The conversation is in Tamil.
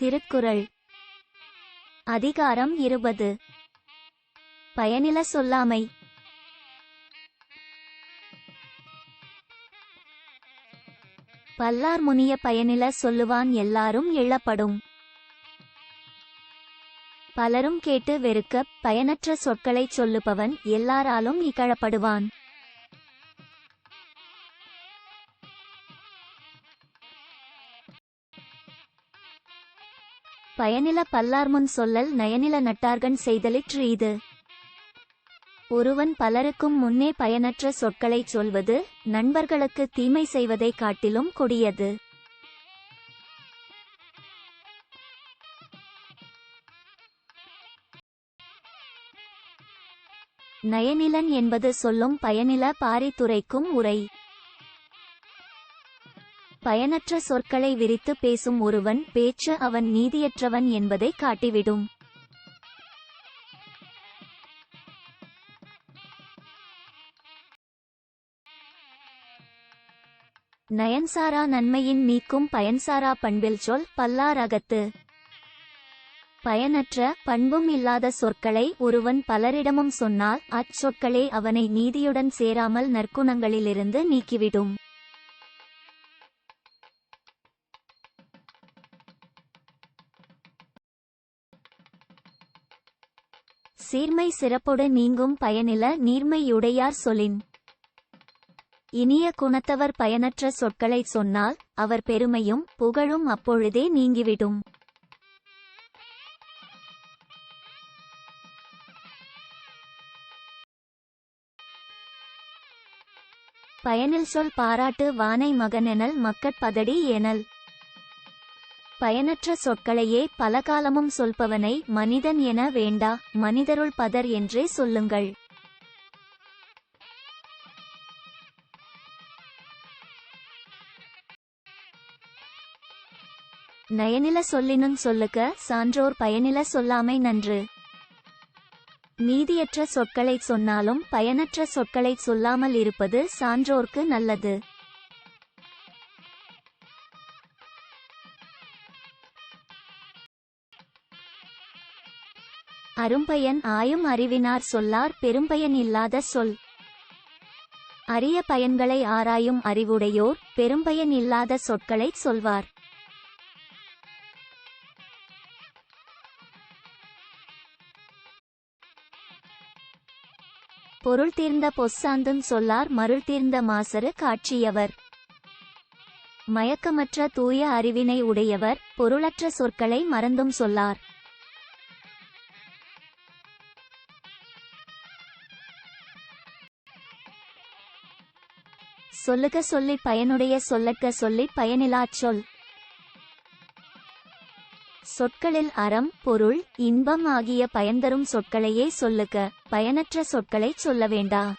திருக்குறள் அதிகாரம் 20. பயனில சொல்லாமை. பல்லார் முனிய பயனில சொல்லுவான் எல்லாரும் எழப்படும். பலரும் கேட்டு வெறுக்க பயனற்ற சொற்களைச் சொல்லுபவன் எல்லாராலும் இகழப்படுவான். பயனில பல்லார்முன் சொல்லல் நயனில நட்டார்கண் செய்தலிற்று இது. ஒருவன் பலருக்கும் முன்னே பயனற்ற சொற்களைச் சொல்வது நண்பர்களுக்கு தீமை செய்வதைக் காட்டிலும் கொடியது. நயனிலன் என்பது சொல்லும் பயனில பாரித்துரைக்கும் உரை. பயனற்ற சொற்களை விரித்து பேசும் ஒருவன் பேச்சு அவன் நீதியற்றவன் என்பதை காட்டிவிடும். நயன்சாரா நன்மையின் நீக்கும் பயன்சாரா பண்பில் சொல் பல்லார் அகத்து. பயனற்ற பண்பும் இல்லாத சொற்களை ஒருவன் பலரிடமும் சொன்னால் அச்சொற்களே அவனை நீதியுடன் சேராமல் நற்குணங்களிலிருந்து நீக்கிவிடும். சீர்மை சிறப்பொடு நீங்கும் பயனில நீர்மையுடையார் சொலின். இனிய குணத்தவர் பயனற்ற சொற்களைச் சொன்னால் அவர் பெருமையும் புகழும் அப்பொழுதே நீங்கிவிடும். பயனில் சொல் பாராட்டு வானை மகனெனல் மக்கட்பதடி எனல். பயனற்ற சொற்களையே பலகாலமும் சொல்பவனை மனிதன் என வேண்டா, மனிதருள் பதர் என்றே சொல்லுங்கள். நயனில சொல்லினும் சொல்லுக சான்றோர் பயனில சொல்லாமை நன்று. நீதியற்ற சொற்களைச் சொன்னாலும் பயனற்ற சொற்களைச் சொல்லாமல் இருப்பது சான்றோர்க்கு நல்லது. அரும்பயன் ஆயும் அறிவினார் சொல்லார் பெரும்பயன் இல்லாத சொல். அரிய பயன்களை ஆராயும் அறிவுடையோர் பெரும்பயன் இல்லாத சொற்களைச் சொல்வார். பொருள் தீர்ந்த பொச்சாந்தும் சொல்லார் மருள் தீர்ந்த மாசறு காட்சியவர். மயக்கமற்ற தூய அறிவினை உடையவர் பொருளற்ற சொற்களை மறந்தும் சொல்லார். சொல்லுக சொல்லி பயனுடைய சொல்லற்க சொல்லி பயனிலாச் சொல். சொற்களில் அறம் பொருள் இன்பம் ஆகிய பயன்தரும் சொற்களையே சொல்லுக, பயனற்ற சொற்களைச் சொல்ல வேண்டா.